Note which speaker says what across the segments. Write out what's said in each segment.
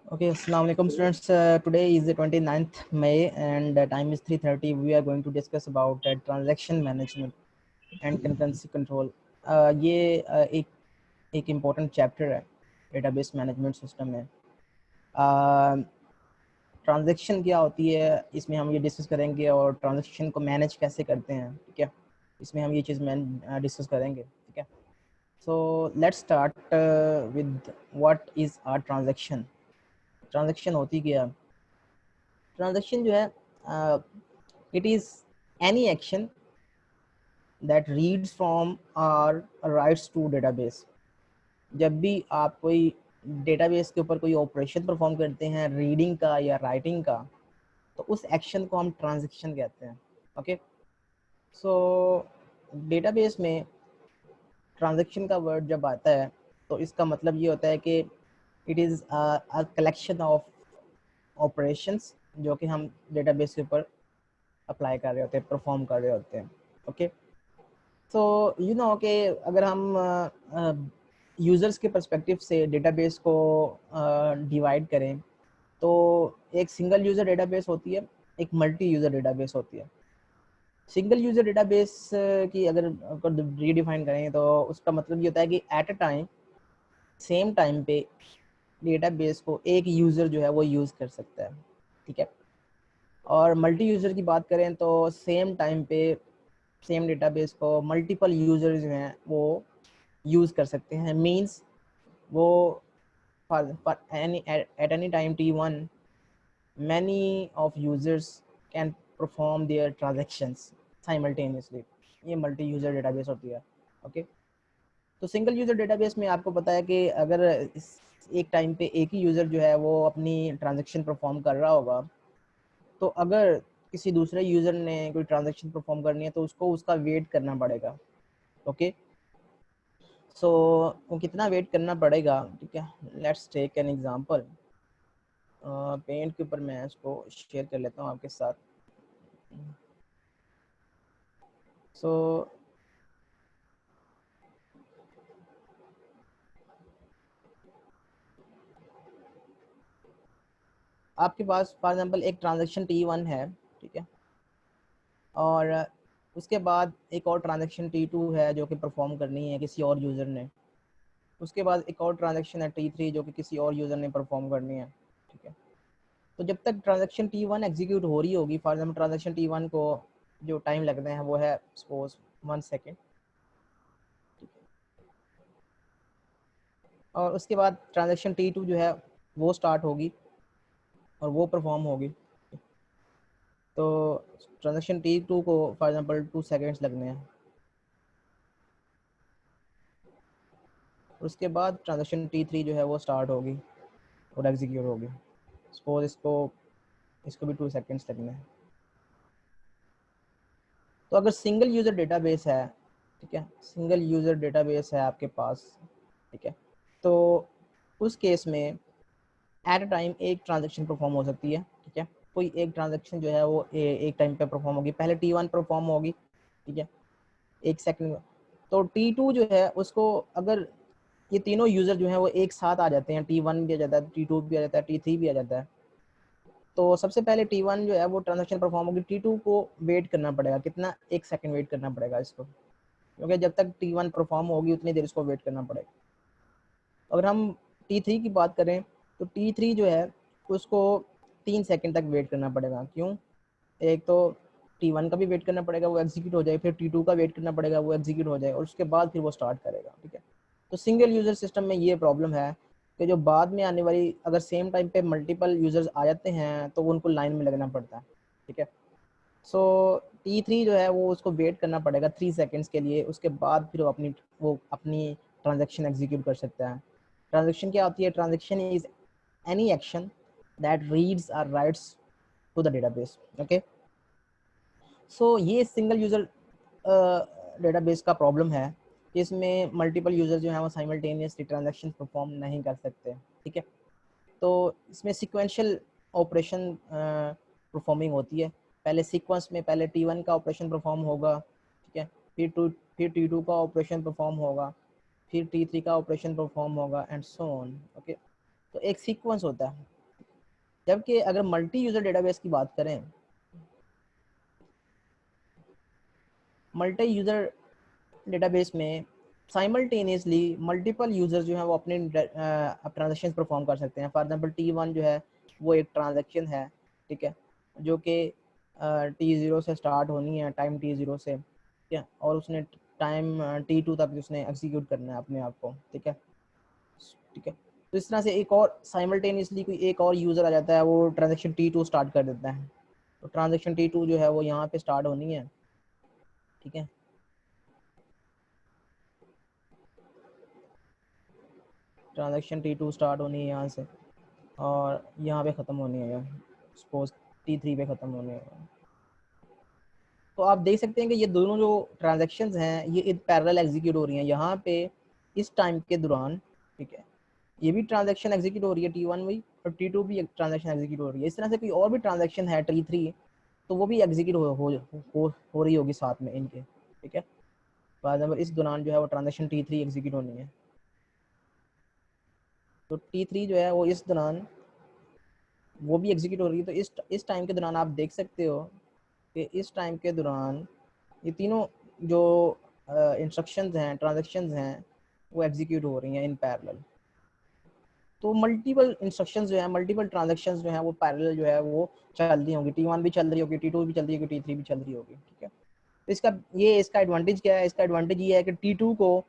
Speaker 1: Okay, Assalamu alaikum students. Today is the 29th May and time is 3:30. We are going to discuss about transaction management and concurrency control. ये एक important chapter है database management system में. Transaction क्या होती है इसमें हम ये डिस्कस करेंगे और ट्रांजैक्शन को मैनेज कैसे करते हैं, ठीक है, इसमें हम ये चीज़ डिस्कस करेंगे, ठीक है. So let's start with what is our transaction. Transaction होती क्या है? ट्रांजैक्शन जो है it is any action that reads from or writes to database. जब भी आप कोई डेटाबेस के ऊपर कोई ऑपरेशन परफॉर्म करते हैं रीडिंग का या राइटिंग का, तो उस एक्शन को हम ट्रांजैक्शन कहते हैं. ओके, सो डेटाबेस में ट्रांजैक्शन का वर्ड जब आता है तो इसका मतलब ये होता है कि it is a collection of operations जो कि हम डेटाबेस के ऊपर अप्लाई कर रहे होते हैं, परफॉर्म कर रहे होते हैं. ओके, सो यू नो कि अगर हम यूज़र्स के पर्सपेक्टिव से डेटाबेस को डिवाइड करें तो एक सिंगल यूज़र डेटाबेस होती है, एक मल्टी यूज़र डेटाबेस होती है. सिंगल यूज़र डेटाबेस की अगर रीडिफाइन करें तो उसका मतलब ये होता है कि at a time same time पे डेटाबेस को एक यूज़र जो है वो यूज़ कर सकता है, ठीक है. और मल्टी यूज़र की बात करें तो सेम टाइम पे सेम डेटाबेस को मल्टीपल यूज़र जो हैं वो यूज़ कर सकते हैं. मींस वो for any at any time T1 many of users can perform their transactions simultaneously. ये मल्टी यूज़र डेटाबेस होती है. ओके, तो सिंगल यूज़र डेटाबेस में आपको पता है कि अगर एक टाइम पे एक ही यूज़र जो है वो अपनी ट्रांजैक्शन परफॉर्म कर रहा होगा, तो अगर किसी दूसरे यूज़र ने कोई ट्रांजैक्शन परफॉर्म करनी है तो उसको उसका वेट करना पड़ेगा. ओके, सो वो कितना वेट करना पड़ेगा, ठीक है. Let's take an example. Paint के ऊपर मैं इसको शेयर कर लेता हूँ आपके साथ. सो आपके पास फॉर एग्जांपल एक ट्रांजैक्शन T1 है, ठीक है, और उसके बाद एक और ट्रांजैक्शन T2 है जो कि परफॉर्म करनी है किसी और यूज़र ने. उसके बाद एक और ट्रांजैक्शन है T3 जो कि किसी और यूज़र ने परफॉर्म करनी है, ठीक है. तो जब तक ट्रांजैक्शन T1 एग्जीक्यूट हो रही होगी, फॉर एग्जांपल ट्रांजैक्शन T1 को जो टाइम लगते हैं वो है सपोज 1 सेकेंड, और उसके बाद ट्रांजैक्शन T2 जो है वो स्टार्ट होगी और वो परफॉर्म होगी. तो ट्रांजैक्शन T2 को फॉर एग्जांपल 2 सेकेंड्स लगने हैं. उसके बाद ट्रांजैक्शन T3 जो है वो स्टार्ट होगी और एग्जीक्यूट होगी. सपोज इसको भी 2 सेकेंड्स लगने हैं. तो अगर सिंगल यूज़र डेटाबेस है, ठीक है, सिंगल यूज़र डेटाबेस है आपके पास, ठीक है, तो उस केस में एट अ टाइम एक ट्रांजैक्शन परफॉर्म हो सकती है, ठीक है. कोई एक ट्रांजैक्शन जो है वो एक टाइम पे परफॉर्म होगी. पहले T1 परफॉर्म होगी, ठीक है, 1 सेकंड में. तो T2 जो है उसको अगर ये तीनों यूज़र जो हैं वो एक साथ आ जाते हैं, T1 भी आ जाता है, T2 भी आ जाता है, T3 भी आ जाता है, तो सबसे पहले T1 जो है वो ट्रांजैक्शन परफॉर्म होगी. T2 को वेट करना पड़ेगा, कितना, 1 सेकंड वेट करना पड़ेगा इसको, क्योंकि जब तक T1 परफॉर्म होगी उतनी देर इसको वेट करना पड़ेगा. अगर हम T3 की बात करें तो T3 जो है उसको 3 सेकंड तक वेट करना पड़ेगा. क्यों? एक तो T1 का भी वेट करना पड़ेगा वो एग्जीक्यूट हो जाए, फिर T2 का वेट करना पड़ेगा वो एग्जीक्यूट हो जाए, और उसके बाद फिर वो स्टार्ट करेगा, ठीक है. तो सिंगल यूज़र सिस्टम में ये प्रॉब्लम है कि जो बाद में आने वाली अगर सेम टाइम पे मल्टीपल यूज़र्स आ जाते हैं तो उनको लाइन में लगना पड़ता है, ठीक है. सो T3 जो है वो उसको वेट करना पड़ेगा 3 सेकेंड्स के लिए. उसके बाद फिर वो अपनी ट्रांजैक्शन एग्जीक्यूट कर सकता है. ट्रांजैक्शन क्या होती है? Transaction is any action that reads और writes to the database. Okay, so ये सिंगल यूज़र डेटाबेस का प्रॉब्लम है कि इसमें मल्टीपल यूज़र जो हैं वो साइमल्टेनियसली ट्रांजैक्शन परफॉर्म नहीं कर सकते, ठीक है. तो इसमें सिक्वेंशियल ऑपरेशन परफॉर्मिंग होती है. पहले सीक्वेंस में पहले T1 का ऑपरेशन परफॉर्म होगा, ठीक है, फिर T2 का ऑपरेशन परफॉर्म होगा, फिर T3 का ऑपरेशन परफॉर्म होगा एंड सो ऑन. ओके, तो एक सीक्वेंस होता है. जबकि अगर मल्टी यूज़र डेटाबेस की बात करें, मल्टी यूज़र डेटाबेस में साइमल्टेनियसली मल्टीपल यूजर जो है वो अपने ट्रांजेक्शन परफॉर्म कर सकते हैं। फॉर एग्जांपल T1 जो है वो एक ट्रांजेक्शन है, ठीक है, जो कि T0 से स्टार्ट होनी है, टाइम T0 से, ठीक है, और उसने टाइम T2 तक उसने एग्जीक्यूट करना है अपने आप को, ठीक है, ठीक है। तो इस तरह से एक और साइमल्टेनियसली कोई एक और यूज़र आ जाता है, वो ट्रांजेक्शन T2 स्टार्ट कर देता है। तो ट्रांजेक्शन T2 जो है वो यहाँ पे स्टार्ट होनी है, ठीक है, ट्रांजेक्शन T2 स्टार्ट होनी है यहाँ से और यहाँ पे ख़त्म होनी है, सपोज T3 पे ख़त्म होनी है। तो आप देख सकते हैं कि ये दोनों जो ट्रांजैक्शंस हैं ये पैरेलल एग्जीक्यूट हो रही हैं यहाँ पे इस टाइम के दौरान, ठीक है। ये भी ट्रांजैक्शन एग्जीक्यूट हो रही है T1 भी, और T2 भी एक ट्रांजैक्शन एग्जीक्यूट हो रही है। इस तरह से कोई और भी ट्रांजैक्शन है T3, तो वो भी एग्जीक्यूट हो रही होगी साथ में इनके, ठीक है। फॉर एग्जाम्पल इस दौरान जो है वो ट्रांजैक्शन T3 एग्जीक्यूट होनी है। तो T3 जो है वो इस दौरान वो भी एग्जीक्यूट हो रही है। तो इस टाइम के दौरान आप देख सकते हो कि इस टाइम के दौरान ये तीनों जो इंस्ट्रक्शंस हैं, ट्रांजैक्शंस हैं, वो एग्जीक्यूट हो रही हैं इन पैरेलल। तो मल्टीपल इंस्ट्रक्शंस जो है, मल्टीपल ट्रांजैक्शंस जो है वो पैरेलल जो है वो चल रही होंगी। T1 भी चल रही होगी, T2 भी चल रही होगी, T3 भी चल रही होगी, ठीक है। तो इसका एडवांटेज क्या है? इसका एडवांटेज ये है कि T2 को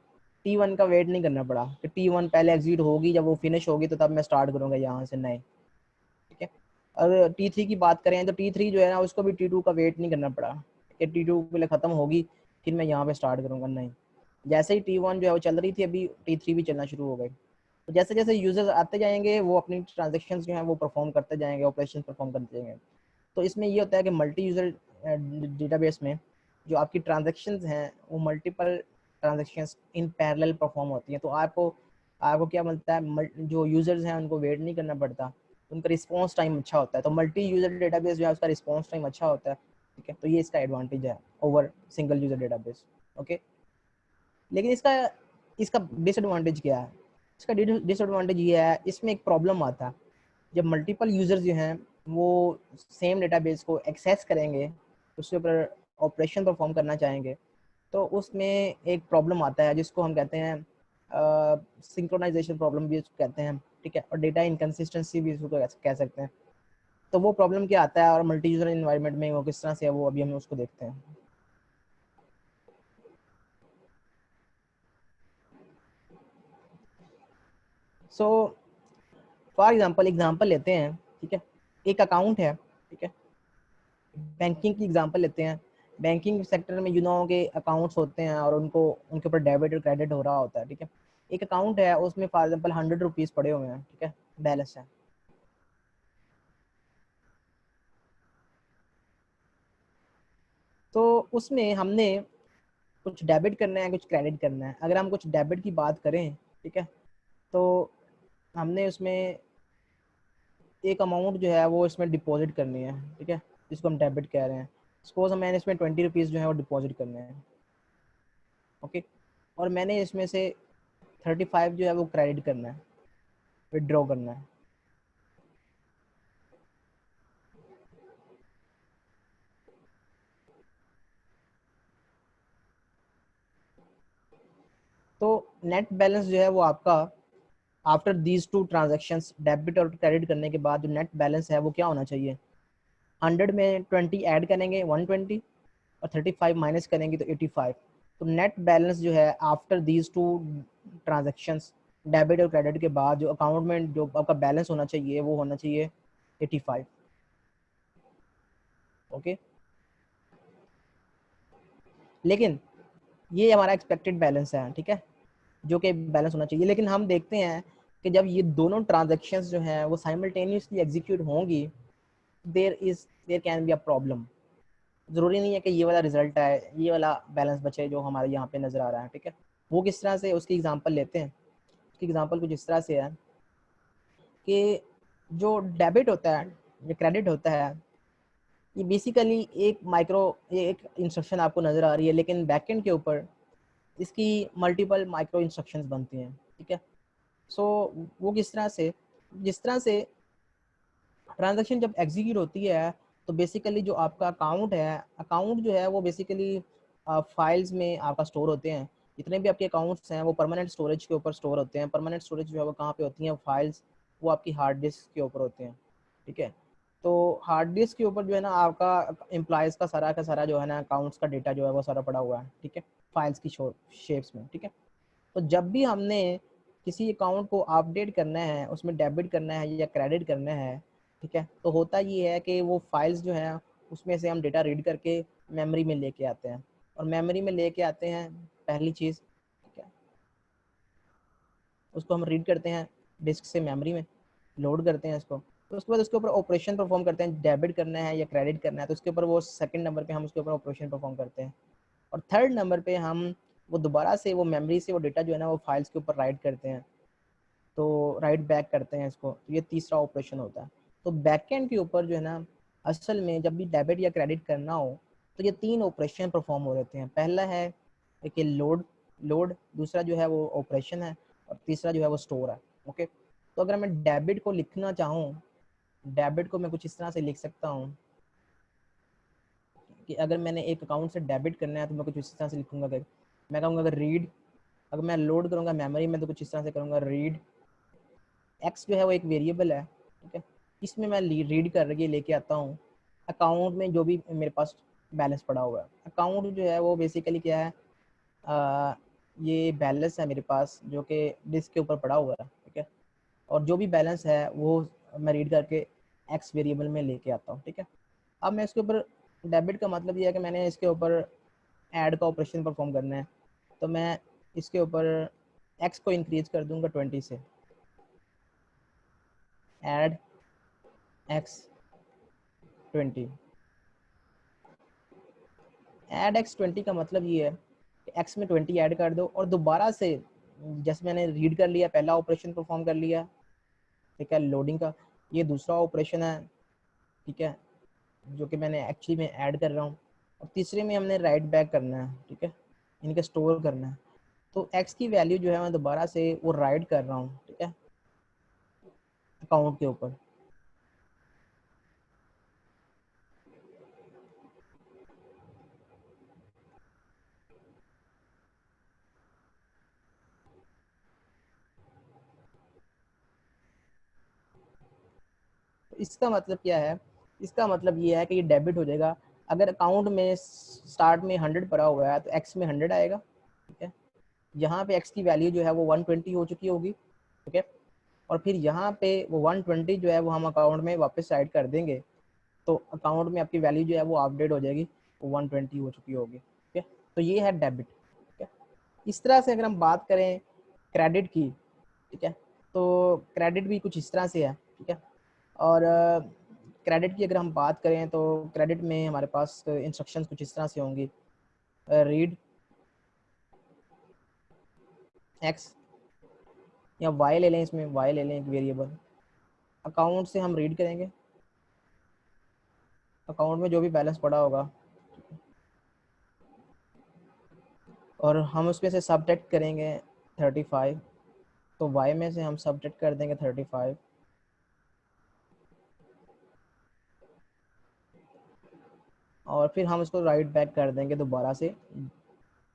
Speaker 1: T1 का वेट नहीं करना पड़ा कि T1 पहले एग्जीक्यूट होगी, जब वो फिनिश होगी तो तब मैं स्टार्ट करूँगा यहाँ से नए, ठीक है। और T3 की बात करें तो T3 जो है ना उसको भी T2 का वेट नहीं करना पड़ा कि T2 पहले ख़त्म होगी फिर मैं यहाँ पे स्टार्ट करूँगा, नहीं। जैसे ही T1 जो है वो चल रही थी, अभी T3 भी चलना शुरू हो गई। तो जैसे जैसे यूजर्स आते जाएंगे वो अपनी ट्रांजेक्शन्स जो हैं वो परफॉर्म करते जाएंगे, ऑपरेशन परफॉर्म करते जाएंगे। तो इसमें ये होता है कि मल्टी यूज़र डेटाबेस में जो आपकी ट्रांजेक्शन्स हैं वो multiple transactions in parallel perform होती हैं। तो आपको आपको क्या मिलता है, जो यूजर्स हैं उनको वेट नहीं करना पड़ता, उनका रिस्पॉन्स टाइम अच्छा होता है। तो मल्टी यूजर डेटाबेस जो है उसका रिस्पॉन्स टाइम अच्छा होता है, ठीक है। तो ये इसका एडवांटेज है over single user database, okay. लेकिन इसका इसका डिसएडवांटेज क्या है? इसका डिसएडवांटेज ये है, इसमें एक प्रॉब्लम आता है जब मल्टीपल यूजर्स जो हैं वो सेम डेटाबेस को एक्सेस करेंगे, उसके ऊपर ऑपरेशन परफॉर्म करना चाहेंगे, तो उसमें एक प्रॉब्लम आता है जिसको हम कहते हैं सिंक्रोनाइजेशन प्रॉब्लम भी उसको कहते हैं, ठीक है, और डेटा इनकन्सिस्टेंसी भी उसको कह सकते हैं। तो वो प्रॉब्लम क्या आता है और मल्टी यूजर इन्वायरमेंट में वो किस तरह से है, वो अभी हम उसको देखते हैं। सो फॉर एग्जांपल लेते हैं, ठीक है। एक अकाउंट है, ठीक है, बैंकिंग की एग्जांपल लेते हैं। बैंकिंग सेक्टर में के अकाउंट्स होते हैं और उनको उनके ऊपर डेबिट और क्रेडिट हो रहा होता है, ठीक है। एक अकाउंट है उसमें फॉर एग्जांपल 100 रुपीज़ पड़े हुए हैं, ठीक है, बैलेंस है। तो उसमें हमने कुछ डेबिट करना है, कुछ क्रेडिट करना है। अगर हम कुछ डेबिट की बात करें, ठीक है, तो हमने उसमें एक अमाउंट जो है वो इसमें डिपॉजिट करनी है, ठीक है, जिसको हम डेबिट कह रहे हैं। सपोज मैंने इसमें 20 रुपीज़ जो है वो डिपॉजिट करने हैं, ओके, और मैंने इसमें से 35 जो है वो क्रेडिट करना है, विड्रॉ करना है। तो नेट बैलेंस जो है वो आपका after these two transactions, debit और क्रेडिट करने के बाद जो नेट बैलेंस है वो क्या होना चाहिए? 100 में 20 ऐड करेंगे 120, और 35 माइनस करेंगे तो 85। तो नेट बैलेंस जो है after these two transactions, debit और क्रेडिट के बाद जो अकाउंट में जो आपका बैलेंस होना चाहिए वो होना चाहिए 85, ओके। लेकिन ये हमारा एक्सपेक्टेड बैलेंस है, ठीक है, जो कि बैलेंस होना चाहिए। लेकिन हम देखते हैं कि जब ये दोनों ट्रांजेक्शन्स जो हैं वो साइमल्टेनियसली एग्जीक्यूट होंगी, there can be a problem. ज़रूरी नहीं है कि ये वाला रिजल्ट है, ये वाला बैलेंस बचे जो हमारे यहाँ पे नज़र आ रहा है, ठीक है। वो किस तरह से, उसकी एग्जांपल लेते हैं। उसकी एग्जांपल कुछ इस तरह से है कि जो डेबिट होता है या क्रेडिट होता है, ये बेसिकली एक इंस्ट्रक्शन आपको नज़र आ रही है, लेकिन बैकएंड के ऊपर इसकी मल्टीपल माइक्रो इंस्ट्रक्शंस बनती हैं, ठीक है। सो वो किस तरह से, जिस तरह से ट्रांजैक्शन जब एग्जीक्यूट होती है तो बेसिकली जो आपका अकाउंट है, अकाउंट जो है वो बेसिकली फाइल्स में आपका स्टोर होते हैं। जितने भी आपके अकाउंट्स हैं वो परमानेंट स्टोरेज के ऊपर स्टोर होते हैं। परमानेंट स्टोरेज जो है वो कहाँ पे होती हैं, फाइल्स, वो आपकी हार्ड डिस्क के ऊपर होते हैं, ठीक है। तो हार्ड डिस्क के ऊपर जो है ना आपका एम्प्लॉयज़ का सारा जो है ना अकाउंट्स का डेटा जो है वो सारा पड़ा हुआ है, ठीक है, फाइल्स की शेप्स में, ठीक है। तो जब भी हमने किसी अकाउंट को अपडेट करना है, उसमें डेबिट करना है या क्रेडिट करना है, ठीक है, तो होता ये है कि वो फाइल्स जो हैं उसमें से हम डेटा रीड करके मेमोरी में लेके आते हैं। और मेमोरी में लेके आते हैं पहली चीज़, ठीक है, उसको हम रीड करते हैं डिस्क से मेमोरी में, लोड करते हैं इसको। तो उसके बाद उसके ऊपर ऑपरेशन परफॉर्म करते हैं, डेबिट करना है या क्रेडिट करना है तो उसके ऊपर वो सेकंड नंबर पे हम उसके ऊपर ऑपरेशन परफॉर्म करते हैं। और थर्ड नंबर पे हम वो दोबारा से वो मेमोरी से वो डेटा जो है ना वो फाइल्स के ऊपर राइट करते हैं, तो राइट बैक करते हैं इसको। तो ये तीसरा ऑपरेशन होता है। तो बैकएंड के ऊपर जो है ना असल में जब भी डेबिट या क्रेडिट करना हो तो ये तीन ऑपरेशन परफॉर्म हो रहते हैं। पहला है कि लोड लोड दूसरा जो है वो ऑपरेशन है, और तीसरा जो है वो स्टोर है। ओके, तो अगर मैं डेबिट को लिखना चाहूँ, डेबिट को मैं कुछ इस तरह से लिख सकता हूँ कि अगर मैंने एक अकाउंट से डेबिट करना है तो मैं कुछ इस तरह से लिखूंगा कि मैं कहूँगा अगर रीड, अगर मैं लोड करूँगा मेमोरी में तो कुछ इस तरह से करूँगा रीड एक्स जो है वो एक वेरिएबल है, ठीक है, इसमें मैं रीड करके लेके आता हूँ अकाउंट में जो भी मेरे पास बैलेंस पड़ा हुआ है। अकाउंट जो है वो बेसिकली क्या है, ये बैलेंस है मेरे पास जो कि डिस्क के ऊपर पड़ा हुआ है, ठीक है, और जो भी बैलेंस है वो मैं रीड करके एक्स वेरिएबल में लेके आता हूँ, ठीक है। अब मैं इसके ऊपर डेबिट का मतलब ये है कि मैंने इसके ऊपर ऐड का ऑपरेशन परफॉर्म करना है, तो मैं इसके ऊपर एक्स को इंक्रीज कर दूंगा 20 से, ऐड एक्स 20। ऐड एक्स 20 का मतलब ये है कि एक्स में 20 ऐड कर दो और दोबारा से जैसे मैंने रीड कर लिया, पहला ऑपरेशन परफॉर्म कर लिया, ठीक है, लोडिंग का, ये दूसरा ऑपरेशन है, ठीक है, जो कि मैंने एक्चुअली में ऐड कर रहा हूँ, और तीसरे में हमने राइट बैक करना है, ठीक है, इनका स्टोर करना है। तो एक्स की वैल्यू जो है मैं दोबारा से वो राइट कर रहा हूँ, ठीक है, अकाउंट के ऊपर। तो इसका मतलब क्या है, इसका मतलब ये है कि ये डेबिट हो जाएगा। अगर अकाउंट में स्टार्ट में 100 पड़ा हुआ है तो एक्स में 100 आएगा, ठीक है, यहाँ पे एक्स की वैल्यू जो है वो 120 हो चुकी होगी, ठीक है, और फिर यहाँ पे वो 120 जो है वो हम अकाउंट में वापस ऐड कर देंगे, तो अकाउंट में आपकी वैल्यू जो है वो अपडेट हो जाएगी, वो 120 हो चुकी होगी, ठीक है। तो ये है डेबिट, ठीक है। इस तरह से अगर हम बात करें क्रेडिट की, ठीक है, तो क्रेडिट भी कुछ इस तरह से है, ठीक है। और क्रेडिट की अगर हम बात करें तो क्रेडिट में हमारे पास इंस्ट्रक्शंस कुछ इस तरह से होंगी, रीड एक्स या वाई ले लें, इसमें वाई ले लें एक वेरिएबल, अकाउंट से हम रीड करेंगे अकाउंट में जो भी बैलेंस पड़ा होगा, और हम उसमें से सब्ट्रैक्ट करेंगे 35, तो वाई में से हम सब्ट्रैक्ट कर देंगे 35, और फिर हम उसको राइट बैक कर देंगे दोबारा से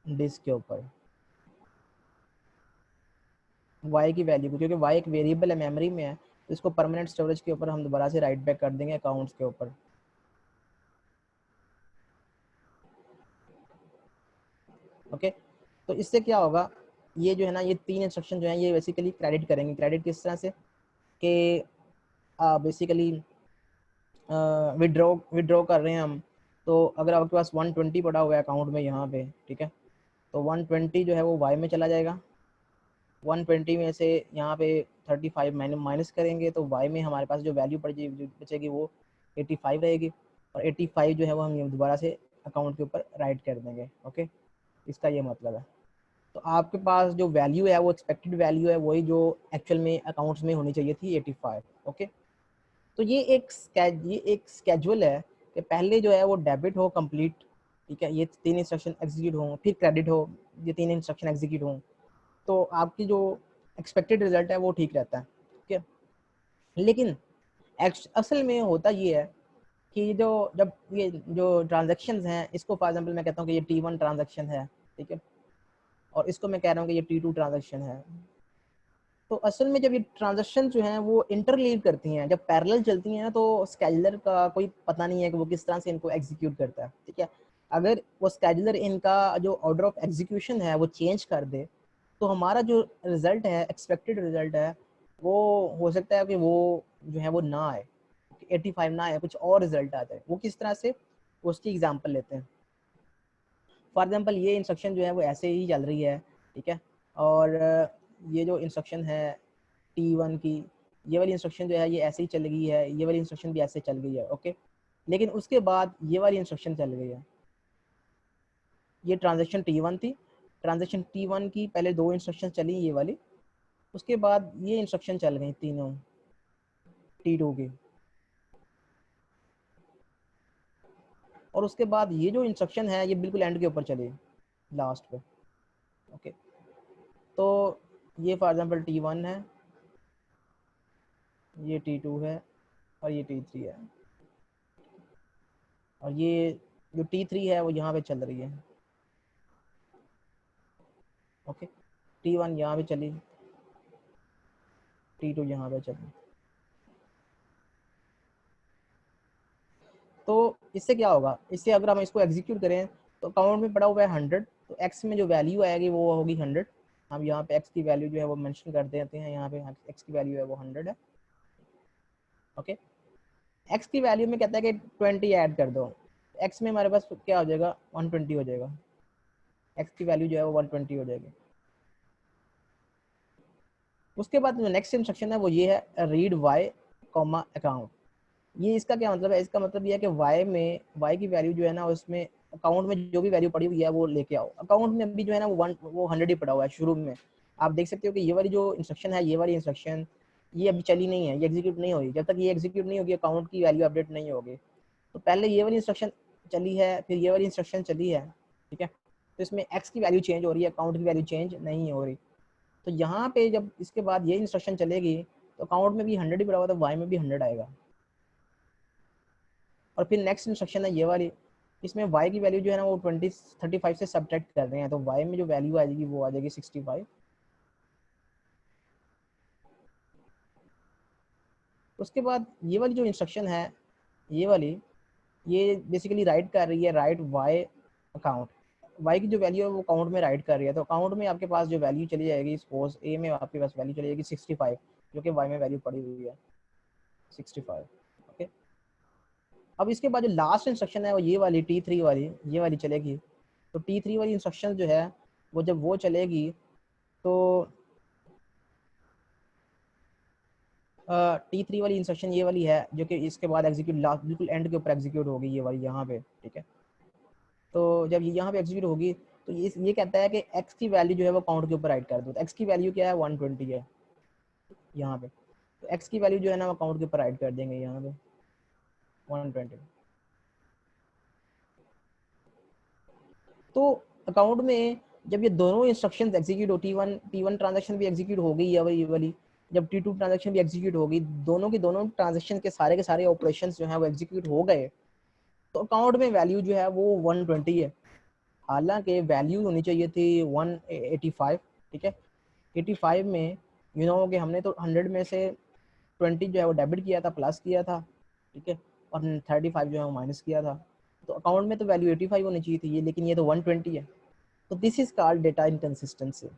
Speaker 1: डिस्क के ऊपर वाई की वैल्यू को, क्योंकि वाई एक वेरिएबल है, मेमोरी में है, तो इसको परमानेंट स्टोरेज के ऊपर हम दोबारा से राइट बैक कर देंगे अकाउंट्स के ऊपर। ओके, तो इससे क्या होगा, ये जो है ना ये तीन इंस्ट्रक्शन जो है ये बेसिकली क्रेडिट करेंगे। क्रेडिट किस तरह से कि बेसिकली विड्रॉ कर रहे हैं हम, तो अगर आपके पास 120 पड़ा हुआ है अकाउंट में यहाँ पे, ठीक है, तो 120 जो है वो वाई में चला जाएगा, 120 में से यहाँ पे 35 माइनस करेंगे तो वाई में हमारे पास जो वैल्यू बचेगी वो 85 रहेगी, और 85 जो है वो हम दोबारा से अकाउंट के ऊपर राइट कर देंगे। ओके, इसका ये मतलब है। तो आपके पास जो वैल्यू है वो एक्सपेक्टेड वैल्यू है वही जो एक्चुअल में अकाउंट्स में होनी चाहिए थी, 85। ओके, तो ये एक स्केड्यूल है कि पहले जो है वो डेबिट हो कंप्लीट, ठीक है, ये तीन इंस्ट्रक्शन एग्जीक्यूट हों, फिर क्रेडिट हो, ये तीन इंस्ट्रक्शन एग्जीक्यूट हों, तो आपकी जो एक्सपेक्टेड रिजल्ट है वो ठीक रहता है, ठीक है। लेकिन असल में होता ये है कि जब ये जो ट्रांजेक्शन्स हैं, इसको फॉर एग्जांपल मैं कहता हूँ कि ये T1 ट्रांजेक्शन है, ठीक है, और इसको मैं कह रहा हूँ कि ये T2 ट्रांजेक्शन है। तो असल में जब ये ट्रांजेक्शन जो हैं वो इंटरलीव करती हैं, जब पैरेलल चलती हैं, तो स्केड्यूलर का कोई पता नहीं है कि वो किस तरह से इनको एग्जीक्यूट करता है, ठीक है। अगर वो स्केड्यूलर इनका जो ऑर्डर ऑफ एग्जीक्यूशन है वो चेंज कर दे, तो हमारा जो रिजल्ट है, एक्सपेक्टेड रिजल्ट है, वो हो सकता है कि वो जो है वो ना आए, 85 ना आए, कुछ और रिजल्ट आ जाए। वो किस तरह से, उसकी एग्जांपल लेते हैं। फॉर एग्जांपल ये इंस्ट्रक्शन जो है वो ऐसे ही चल रही है, ठीक है, और ये जो इंस्ट्रक्शन है T1 की, ये वाली इंस्ट्रक्शन जो है ये ऐसे ही चल गई है, ये वाली इंस्ट्रक्शन भी ऐसे चल गई है, ओके। लेकिन उसके बाद ये वाली इंस्ट्रक्शन चल गई है, ये ट्रांजेक्शन T1 थी। ट्रांजेक्शन T1 की पहले 2 इंस्ट्रक्शन चली ये वाली, उसके बाद ये इंस्ट्रक्शन चल गई तीनों T2 की, और उसके बाद ये जो इंस्ट्रक्शन है ये बिल्कुल एंड के ऊपर चली लास्ट पे, ओके। तो ये फॉर एग्जांपल T1 है, ये T2 है, और ये T3 है, और ये जो T3 है वो यहाँ पे चल रही है, ओके। T1 यहाँ पे चली, T2 यहाँ पे चली। तो इससे क्या होगा, इससे अगर हम इसको एग्जीक्यूट करें तो अकाउंट में पड़ा हुआ है 100, तो x में जो वैल्यू आएगी वो होगी 100। हम यहाँ पे x की वैल्यू जो है वो मेंशन कर देते हैं, यहाँ पे x की वैल्यू है वो 100 है, ओके। x की वैल्यू में कहता है कि 20 ऐड कर दो, x में हमारे पास क्या हो जाएगा, 120 हो जाएगा, x की वैल्यू जो है वो 120 हो जाएगी। उसके बाद जो नेक्स्ट इंस्ट्रक्शन है वो ये है रीड y कॉमा अकाउंट। ये इसका क्या मतलब है, इसका मतलब ये है कि y की वैल्यू जो है ना, उसमें अकाउंट में जो भी वैल्यू पड़ी हुई है वो लेके आओ। अकाउंट में अभी जो है ना वो 100 ही पड़ा हुआ है शुरू में। आप देख सकते हो कि ये वाली जो इंस्ट्रक्शन है, ये वाली इंस्ट्रक्शन ये अभी चली नहीं है, ये एग्जीक्यूट नहीं होगी। जब तक ये एग्जीक्यूट नहीं होगी अकाउंट की वैल्यू अपडेट नहीं होगी। तो पहले ये वाली इंस्ट्रक्शन चली है, फिर ये वाली इंस्ट्रक्शन चली है, ठीक है। तो इसमें एक्स की वैल्यू चेंज हो रही है, अकाउंट की वैल्यू चेंज नहीं हो रही। तो यहाँ पे जब इसके बाद ये इंस्ट्रक्शन चलेगी तो अकाउंट में भी 100 ही पड़ा हुआ था, वाई में भी 100 आएगा। और फिर नेक्स्ट इंस्ट्रक्शन है ये वाली, इसमें y की वैल्यू जो है ना वो 35 से सब्ट्रैक्ट कर रहे हैं, तो y में जो वैल्यू आ जाएगी वो आ जाएगी 65। उसके बाद ये वाली जो इंस्ट्रक्शन है, ये वाली, ये बेसिकली राइट कर रही है, राइट y अकाउंट। y की जो वैल्यू है वो अकाउंट में राइट कर रही है, तो अकाउंट में आपके पास जो वैल्यू चली जाएगी, सपोज a में आपके पास वैल्यू चली जाएगी 65, जो कि y में वैल्यू पड़ी हुई है 65, ओके। अब इसके बाद जो लास्ट इंस्ट्रक्शन है वो ये वाली T3 वाली, ये वाली चलेगी। तो T3 वाली इंस्ट्रक्शन जो है वो जब वो चलेगी तो T3 वाली इंस्ट्रक्शन ये वाली है, जो कि इसके बाद एग्जीक्यूट लास्ट बिल्कुल एंड के ऊपर एग्जीक्यूट होगी, ये वाली यहाँ पे, ठीक है। तो जब ये यहाँ पे एग्जीक्यूट होगी तो ये कहता है कि x की वैल्यू जो है वो काउंट के ऊपर राइट कर दो। तो x की वैल्यू क्या है, 120 है यहाँ पे। तो x की वैल्यू जो है ना वो काउंट के ऊपर राइट कर देंगे यहाँ पे 120। तो अकाउंट में जब ये दोनों इंस्ट्रक्शन एग्जीक्यूट हो, T1 ट्रांजेक्शन भी एग्जीक्यूट हो गई है ये वाली, जब T2 ट्रांजेक्शन भी एग्जीक्यूट हो गई, दोनों की दोनों ट्रांजेक्शन के सारे ऑपरेशंस जो हैं वो एग्जीक्यूट हो गए, तो अकाउंट में वैल्यू जो है वो 120 है। हालांकि वैल्यू होनी चाहिए थी 185, ठीक है। 85 में यू नो कि हमने तो 100 में से 20 जो है वो डेबिट किया था, प्लस किया था, ठीक है, और 35 जो है वो माइनस किया था। तो अकाउंट में तो वैल्यू 85 होनी चाहिए थी, लेकिन ये तो 120 है। तो this is called data inconsistency.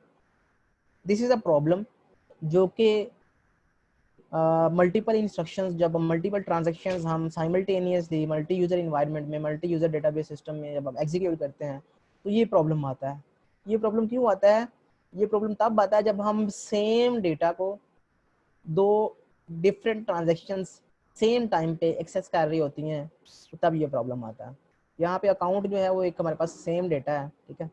Speaker 1: This is a problem जो कि मल्टीपल इंस्ट्रक्शंस, जब मल्टीपल ट्रांजैक्शंस हम साइमल्टेनियसली मल्टी यूजर इन्वायरमेंट में, मल्टी यूजर डेटाबेस सिस्टम में जब हम एग्जीक्यूट करते हैं तो ये प्रॉब्लम आता है। ये प्रॉब्लम क्यों आता है, ये प्रॉब्लम तब आता है जब हम सेम डेटा को दो डिफरेंट ट्रांजैक्शंस सेम टाइम पे एक्सेस कर रही होती हैं, तो तब ये प्रॉब्लम आता है। यहाँ पे अकाउंट जो है वो एक हमारे पास सेम डेटा है, ठीक है।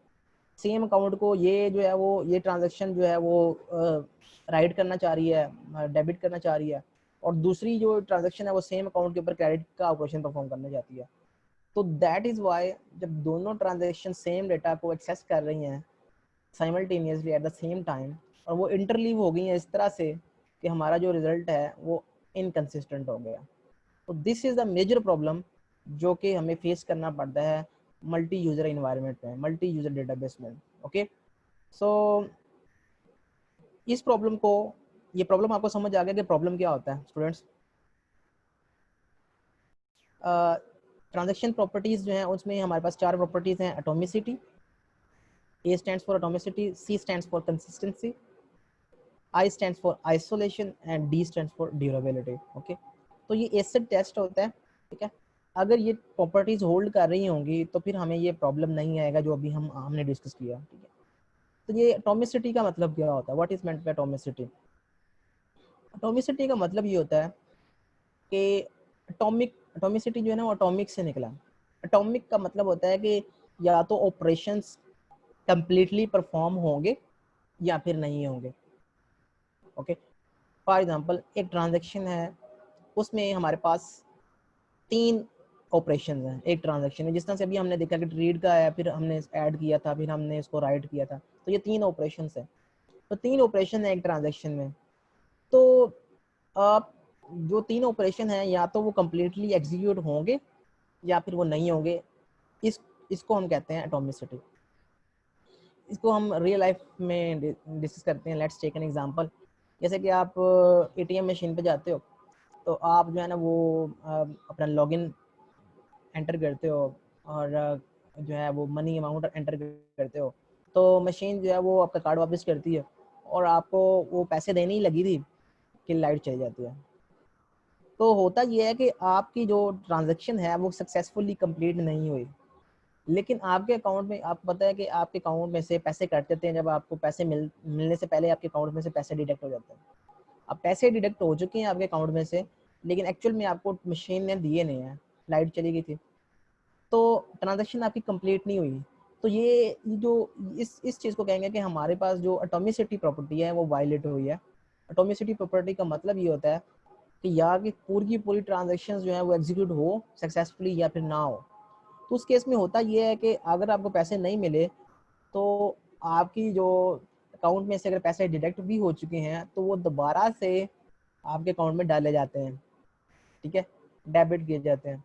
Speaker 1: सेम अकाउंट को ये जो है वो ये ट्रांजैक्शन जो है वो राइट करना चाह रही है, डेबिट करना चाह रही है, और दूसरी जो ट्रांजैक्शन है वो सेम अकाउंट के ऊपर क्रेडिट का ऑपरेशन परफॉर्म करना चाहती है। तो दैट इज वाई जब दोनों ट्रांजैक्शन सेम डेटा को एक्सेस कर रही हैं simultaneously at the same time, और वो इंटरलीव हो गई हैं इस तरह से कि हमारा जो रिजल्ट है वो इनकंसिस्टेंट हो गया। तो this is the major problem जो कि हमें फेस करना पड़ता है मल्टी यूजर इन्वायरमेंट में, मल्टी यूजर डेटाबेस में। ओके, सो इस प्रॉब्लम को, ये प्रॉब्लम आपको समझ आ गया कि प्रॉब्लम क्या होता है स्टूडेंट्स? ट्रांजैक्शन प्रॉपर्टीज जो है उसमें हमारे पास 4 प्रॉपर्टीज हैं। Atomicity, A stands for atomicity, C stands for consistency, I stands for isolation and D stands for durability. Okay, तो ये एसिड टेस्ट होता है, ठीक है। अगर ये प्रॉपर्टीज होल्ड कर रही होंगी तो फिर हमें ये प्रॉब्लम नहीं आएगा जो अभी हमने डिस्कस किया, ठीक है। तो ये एटॉमिसिटी का मतलब क्या होता है? What is meant by atomicity? Atomicity का मतलब ये होता है कि एटॉमिसिटी जो है ना वो एटॉमिक से निकला। एटॉमिक का मतलब होता है कि या तो ऑपरेशंस कंप्लीटली परफॉर्म होंगे या फिर नहीं होंगे। ओके, फॉर एग्जांपल एक ट्रांजैक्शन है, उसमें हमारे पास 3 ऑपरेशन हैं एक ट्रांजैक्शन में। जिस तरह से अभी हमने देखा कि रीड का है, फिर हमने ऐड किया था, फिर हमने इसको राइट किया था, तो ये 3 ऑपरेशन है। तो 3 ऑपरेशन है एक ट्रांजैक्शन में। तो आप जो 3 ऑपरेशन है या तो वो कम्प्लीटली एग्जीक्यूट होंगे या फिर वो नहीं होंगे। इसको हम कहते हैं एटॉमिसिटी। इसको हम रियल लाइफ में डिस्कस करते हैं। Let's take an example. जैसे कि आप एटीएम मशीन पे जाते हो, तो आप जो है ना वो अपना लॉगिन एंटर करते हो और जो है वो मनी अमाउंट एंटर करते हो, तो मशीन जो है वो आपका कार्ड वापस करती है और आपको वो पैसे देनी ही लगी थी कि लाइट चली जाती है। तो होता ये है कि आपकी जो ट्रांजैक्शन है वो सक्सेसफुली कंप्लीट नहीं हुई, लेकिन आपके अकाउंट में, आपको पता है कि आपके अकाउंट में से पैसे कट जाते हैं। जब आपको पैसे मिलने से पहले आपके अकाउंट में से पैसे डिडक्ट हो जाते हैं। अब पैसे डिडक्ट हो चुके हैं आपके अकाउंट में से, लेकिन एक्चुअल में आपको मशीन ने दिए नहीं है, लाइट चली गई थी, तो ट्रांजैक्शन आपकी कंप्लीट नहीं हुई। तो ये जो इस चीज़ को कहेंगे कि हमारे पास जो एटॉमिसिटी प्रॉपर्टी है वो वायलेट हुई है। एटॉमिसिटी प्रॉपर्टी का मतलब ये होता है कि या कि पूरी की पूरी ट्रांजैक्शन जो है वो एग्जीक्यूट हो सक्सेसफुली या फिर ना हो। तो उस केस में होता ये है कि अगर आपको पैसे नहीं मिले तो आपकी जो अकाउंट में से अगर पैसे डिडक्ट भी हो चुके हैं तो वो दोबारा से आपके अकाउंट में डाले जाते हैं, ठीक है, डेबिट किए जाते हैं।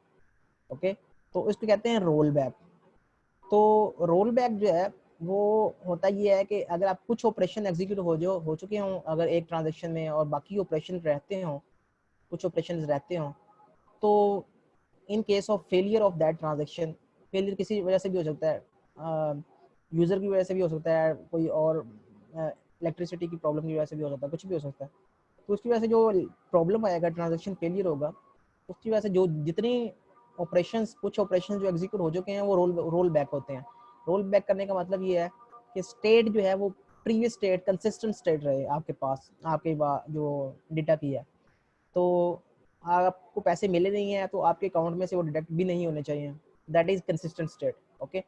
Speaker 1: ओके, तो इसको कहते हैं रोल बैक। तो रोल बैक जो है वो होता ये है कि अगर आप कुछ ऑपरेशन एग्जीक्यूट हो चुके हों अगर एक ट्रांजेक्शन में, और बाकी ऑपरेशन रहते हों, कुछ ऑपरेशन रहते हों, तो in case of failure of that transaction, failure किसी वजह से भी हो सकता है, यूज़र की वजह से भी हो सकता है, कोई और इलेक्ट्रिसिटी की प्रॉब्लम की वजह से भी हो सकता है, कुछ भी हो सकता है। तो उसकी वजह से जो प्रॉब्लम आएगा, ट्रांजेक्शन फेलियर होगा, उसकी वजह से जो जितनी ऑपरेशंस, कुछ ऑपरेशन जो एग्जीक्यूट हो चुके हैं वो रोल बैक होते हैं। रोल बैक करने का मतलब ये है कि स्टेट जो है वो प्रीवियस स्टेट, कंसिस्टेंट स्टेट रहे आपके पास, आपके जो डेटा की है। तो आपको पैसे मिले नहीं है तो आपके अकाउंट में से वो डिडक्ट भी नहीं होने चाहिए। That is consistent state. Okay,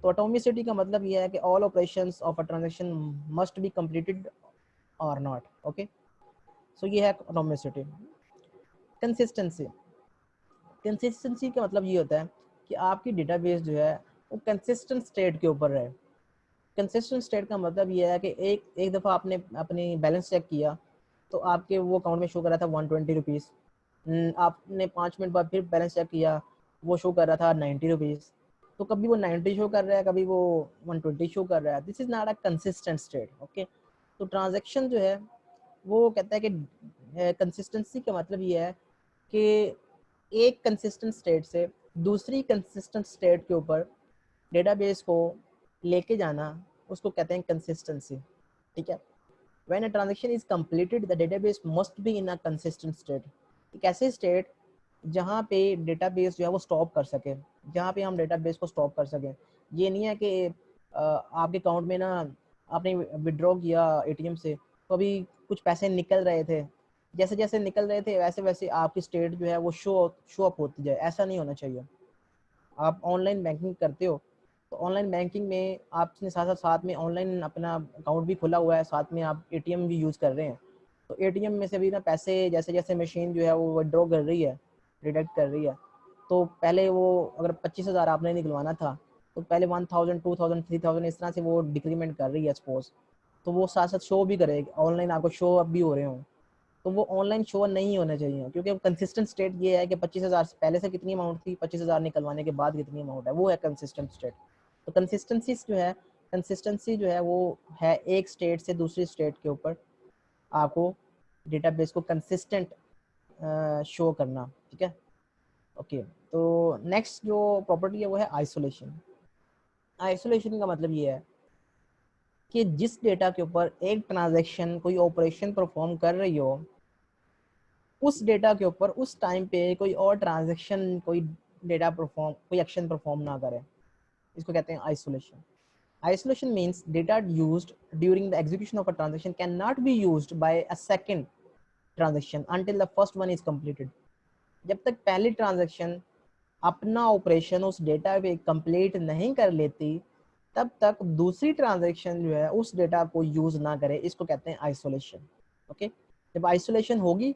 Speaker 1: तो एटॉमिसिटी का मतलब ये है कि all operations of a transaction must be completed और नॉट। ओके, सो ये है एटॉमिसिटी। कंसिस्टेंसी, कंसिस्टेंसी का मतलब ये होता है कि आपकी डेटाबेस जो है वो कंसिस्टेंट स्टेट के ऊपर रहे। कंसिस्टेंट स्टेट का मतलब ये है कि एक दफ़ा आपने अपनी बैलेंस चेक किया तो आपके वो अकाउंट में शो कर रहा था 120 रुपीज़। आपने 5 मिनट बाद फिर बैलेंस चेक किया, वो शो कर रहा था 90 रुपीज़। तो कभी वो 90 शो कर रहा है, कभी वो 120 शो कर रहा है। This is not a consistent state. Okay, तो ट्रांजेक्शन जो है वो कहता है कि कंसिस्टेंसी का मतलब ये है कि एक कंसिस्टेंट स्टेट से दूसरी कंसिस्टेंट स्टेट के ऊपर डेटाबेस को लेके जाना, उसको कहते हैं कंसिस्टेंसी, ठीक है। When a transaction is completed the database must be in a consistent state. एक ऐसे स्टेट जहाँ पे डेटाबेस जो है वो स्टॉप कर सके, जहाँ पे हम डेटाबेस को स्टॉप कर सकें। ये नहीं है कि आपके अकाउंट में ना आपने विड्रॉ किया एटीएम से, तो अभी कुछ पैसे निकल रहे थे, जैसे जैसे निकल रहे थे वैसे वैसे आपकी स्टेट जो है वो शो अप होती जाए। ऐसा नहीं होना चाहिए। आप ऑनलाइन बैंकिंग करते हो तो ऑनलाइन बैंकिंग में आपने साथ साथ में ऑनलाइन अपना अकाउंट भी खुला हुआ है, साथ में आप एटीएम भी यूज़ कर रहे हैं। तो एटीएम में से भी ना पैसे जैसे जैसे मशीन जो है वो विड्रॉ कर रही है, डिडक्ट कर रही है, तो पहले वो अगर 25,000 आपने निकलवाना था तो पहले 1000, 2000, 3000 इस तरह से वो डिक्रीमेंट कर रही है सपोज। तो वो साथ साथ शो भी करेगी ऑनलाइन, आपको शो अप भी हो रहे हों। तो वो ऑनलाइन शो नहीं होना चाहिए, क्योंकि अब कंसिस्टेंट स्टेट ये है कि 25,000 से पहले से कितनी अमाउंट थी, 25,000 निकलवाने के बाद कितनी अमाउंट है, वो है कंसिस्टेंट स्टेट। तो कंसिस्टेंसी जो है वो है एक स्टेट से दूसरी स्टेट के ऊपर आपको डेटाबेस को कंसिस्टेंट शो करना, ठीक है। ओके, तो नेक्स्ट जो प्रॉपर्टी है वो है आइसोलेशन। आइसोलेशन का मतलब ये है कि जिस डेटा के ऊपर एक ट्रांजैक्शन कोई ऑपरेशन परफॉर्म कर रही हो, उस डेटा के ऊपर उस टाइम पे कोई और ट्रांजैक्शन कोई एक्शन परफॉर्म ना करे, इसको कहते हैं isolation. Isolation means data used during the execution of a transaction cannot be used by a second transaction until the first one is completed. जब तक पहली ट्रांजैक्शन अपना ऑपरेशन उस डेटा पे कंप्लीट नहीं कर लेती, तब तक दूसरी ट्रांजैक्शन जो है उस डेटा को यूज ना करे, इसको कहते हैं आइसोलेशन। ओके, जब आइसोलेशन होगी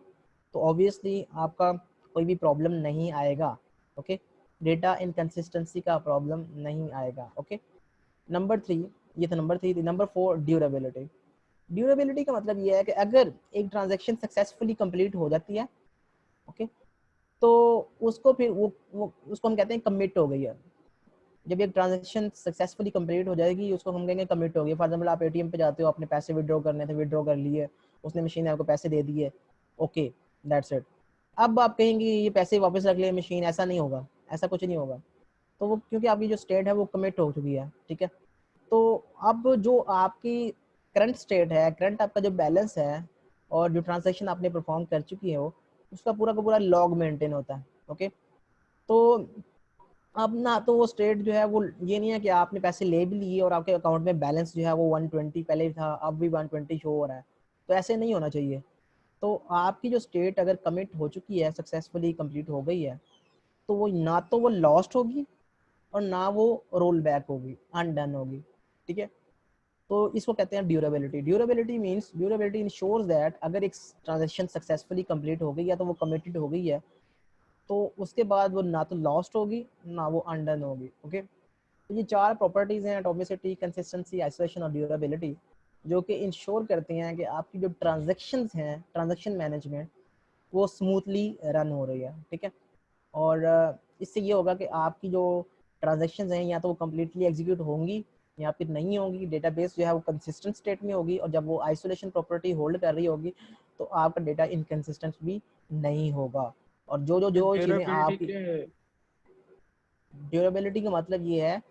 Speaker 1: तो ऑब्वियसली आपका कोई भी प्रॉब्लम नहीं आएगा। ओके, डेटा इनकंसिस्टेंसी का प्रॉब्लम नहीं आएगा। ओके, नंबर 3, ये था नंबर 3। Number 4 durability. ड्यूरेबिलिटी का मतलब ये है कि अगर एक ट्रांजैक्शन सक्सेसफुली कंप्लीट हो जाती है, ओके, तो उसको फिर वो उसको हम कहते हैं कमिट हो गई है। जब एक ट्रांजैक्शन सक्सेसफुली कंप्लीट हो जाएगी उसको हम कहेंगे कमिट हो गई। फॉर एग्जाम्पल आप एटीएम पे जाते हो, अपने पैसे विड्रॉ करने थे, विड्रॉ कर लिए, उसने मशीन ने आपको पैसे दे दिए, ओके दैट्स इट। अब आप कहेंगे ये पैसे वापस रख ले मशीन, ऐसा नहीं होगा, ऐसा कुछ नहीं होगा। तो वो क्योंकि आपकी जो स्टेट है वो कमिट हो चुकी है, ठीक है। तो अब जो आपकी करंट स्टेट है, करंट आपका जो बैलेंस है और जो ट्रांजैक्शन आपने परफॉर्म कर चुकी है वो, उसका पूरा का पूरा लॉग मेंटेन होता है। ओके, तो अब ना तो वो स्टेट जो है वो ये नहीं है कि आपने पैसे ले भी लिए और आपके अकाउंट में बैलेंस जो है वो 120 पहले भी था, अब भी 120 शो हो रहा है, तो ऐसे नहीं होना चाहिए। तो आपकी जो स्टेट अगर कमिट हो चुकी है, सक्सेसफुली कंप्लीट हो गई है, तो वो ना तो वो लॉस्ट होगी और ना वो रोल बैक होगी, अनडन होगी, ठीक है। तो इसको कहते हैं ड्यूरेबिलिटी। ड्यूरेबिलिटी इंश्योर्स दैट अगर एक ट्रांजैक्शन सक्सेसफुली कंप्लीट हो गई है तो वो कमिटेड हो गई है, तो उसके बाद वो ना तो लॉस्ट होगी ना वो अनडन होगी। ओके, तो ये 4 प्रॉपर्टीज हैं, एटॉमिसिटी, कंसिस्टेंसी, आइसोलेशन और ड्यूरेबिलिटी, जो कि इंश्योर करती हैं कि आपकी जो ट्रांजैक्शंस हैं, ट्रांजैक्शन मैनेजमेंट वो स्मूथली रन हो रही है, ठीक है। और इससे ये होगा कि आपकी जो ट्रांजैक्शंस हैं या तो वो कम्प्लीटली एग्जीक्यूट होंगी या फिर नहीं होंगी, डेटाबेस जो है वो कंसिस्टेंट स्टेट में होगी, और जब वो आइसोलेशन प्रॉपर्टी होल्ड कर रही होगी तो आपका डेटा इनकंसिस्टेंट भी नहीं होगा। और जो चीज़ें
Speaker 2: ड्यूरेबिलिटी
Speaker 1: आप,
Speaker 2: के
Speaker 1: ड्यूरेबिलिटी का मतलब ये है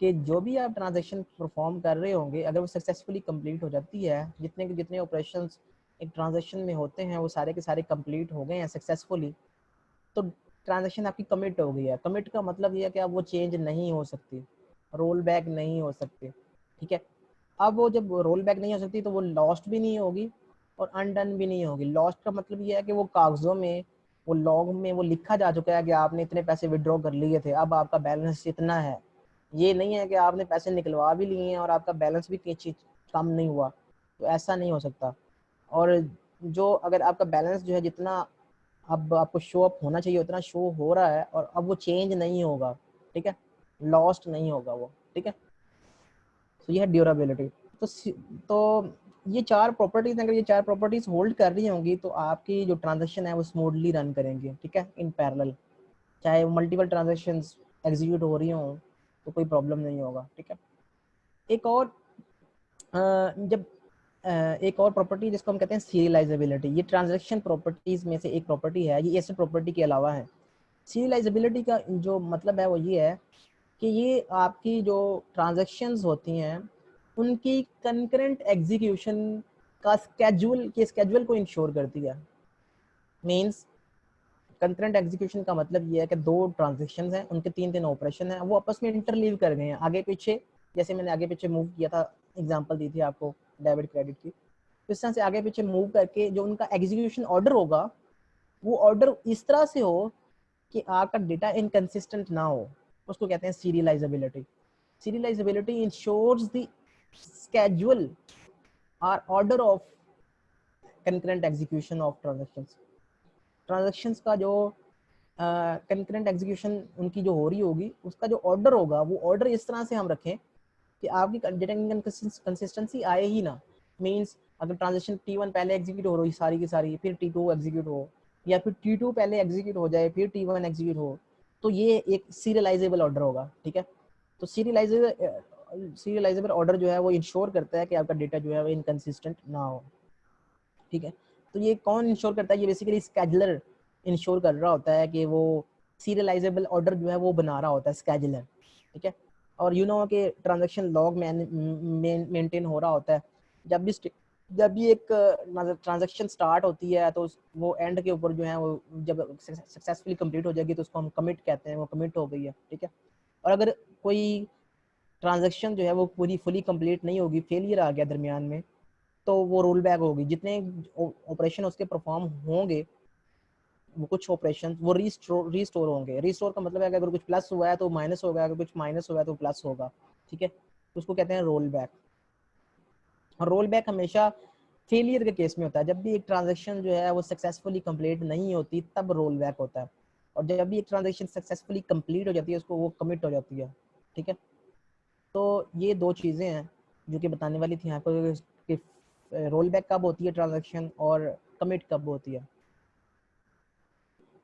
Speaker 1: कि जो भी आप ट्रांजैक्शन परफॉर्म कर रहे होंगे, अगर वो सक्सेसफुली कंप्लीट हो जाती है, जितने के जितने ऑपरेशंस एक ट्रांजैक्शन में होते हैं वो सारे के सारे कंप्लीट हो गए हैं सक्सेसफुली, तो ट्रांजैक्शन आपकी कमिट हो गई है। कमिट का मतलब ये है कि अब वो चेंज नहीं हो सकती, रोल बैक नहीं हो सकती, ठीक है। अब वो जब रोल बैक नहीं हो सकती तो वो लॉस्ट भी नहीं होगी और अनडन भी नहीं होगी। लॉस्ट का मतलब ये है कि वो कागजों में, वो लॉग में वो लिखा जा चुका है कि आपने इतने पैसे विड्रॉ कर लिए थे, अब आपका बैलेंस इतना है। ये नहीं है कि आपने पैसे निकलवा भी लिए हैं और आपका बैलेंस भी किसी कम नहीं हुआ, तो ऐसा नहीं हो सकता। और जो अगर आपका बैलेंस जो है जितना अब आपको शो अप होना चाहिए उतना शो हो रहा है और अब वो चेंज नहीं होगा, ठीक है, लॉस्ट नहीं होगा वो, ठीक है। तो ये है ड्यूरेबिलिटी। तो तो ये 4 प्रॉपर्टीज, अगर ये 4 प्रॉपर्टीज होल्ड कर रही होंगी तो आपकी जो ट्रांजैक्शन है वो स्मूथली रन करेंगे, ठीक है, इन पैरेलल। चाहे वो मल्टीपल ट्रांजैक्शंस एग्जीक्यूट हो रही हों तो कोई प्रॉब्लम नहीं होगा, ठीक है। एक और जब एक और प्रॉपर्टी जिसको हम कहते हैं सीरियलाइजेबिलिटी, ये ट्रांजैक्शन प्रॉपर्टीज में से एक प्रॉपर्टी है, ये एसिड प्रॉपर्टी के अलावा है। सीरियलाइजेबिलिटी का जो मतलब है वो ये है कि ये आपकी जो ट्रांजैक्शंस होती हैं उनकी कंकरेंट एग्जीक्यूशन का स्केड्यूल को इंश्योर करती है। मींस कंकरेंट एग्जीक्यूशन का मतलब ये है कि 2 ट्रांजैक्शंस हैं, उनके 3 ऑपरेशन हैं, वो आपस में इंटरलीव कर गए हैं आगे पीछे, जैसे मैंने आगे पीछे मूव किया था, एग्जांपल दी थी आपको डेबिट क्रेडिट की। तो इस तरह से आगे पीछे मूव करके जो उनका एग्जीक्यूशन ऑर्डर होगा वो ऑर्डर इस तरह से हो कि आपका डेटा इनकंसिस्टेंट ना हो, उसको कहते हैं serialisability. Serialisability ensures the schedule or order of concurrent execution of transactions का जो कंकरेंट एग्जीक्यूशन उनकी जो हो रही होगी उसका जो ऑर्डर होगा वो ऑर्डर इस तरह से हम रखें कि आपकी डेटा कंसिस्टेंसी आए ही ना। मींस अगर ट्रांजेक्शन T1 पहले एग्जीक्यूट हो रही सारी की सारी, फिर T2 एग्जीक्यूट हो, या फिर T2 पहले एग्जीक्यूट हो जाए फिर T1 एग्जीक्यूट हो, तो ये एक सीरियलाइजेबल ऑर्डर होगा, ठीक है। तो सीरियलाइजेबल ऑर्डर जो है वो इंश्योर करता है कि आपका डेटा जो है वो इनकंसिस्टेंट ना हो, ठीक है। तो ये कौन इंश्योर करता है? ये बेसिकली स्केजुलर इंश्योर कर रहा होता है कि वो सीरियलाइजेबल ऑर्डर जो है वो बना रहा होता है स्केजुलर, ठीक है। और यू नो कि ट्रांजैक्शन लॉग मेंटेन हो रहा होता है। जब भी एक ट्रांजैक्शन स्टार्ट होती है तो वो एंड के ऊपर जो है वो जब सक्सेसफुली कंप्लीट हो जाएगी तो उसको हम कमिट कहते हैं, वो कमिट हो गई है, ठीक है। और अगर कोई ट्रांजैक्शन जो है वो पूरी फुली कंप्लीट नहीं होगी, फेलियर आ गया दरमियान में, तो वो रोल बैक होगी। जितने ऑपरेशन उसके परफॉर्म होंगे, वो कुछ ऑपरेशन वो रीस्टोर होंगे। रीस्टोर का मतलब है कि अगर कुछ प्लस हुआ है तो माइनस होगा, अगर कुछ माइनस हुआ है तो प्लस होगा, ठीक है। तो उसको कहते हैं रोल बैक। और रोल बैक हमेशा फेलियर के केस में होता है। जब भी एक ट्रांजैक्शन जो है वो सक्सेसफुली कंप्लीट नहीं होती तब रोल बैक होता है, और जब भी एक ट्रांजैक्शन सक्सेसफुली कंप्लीट हो जाती है उसको वो कमिट हो जाती है, ठीक है। तो ये दो चीज़ें हैं जो कि बताने वाली थी यहाँ पर कि रोल बैक कब होती है ट्रांजैक्शन और कमिट कब होती है।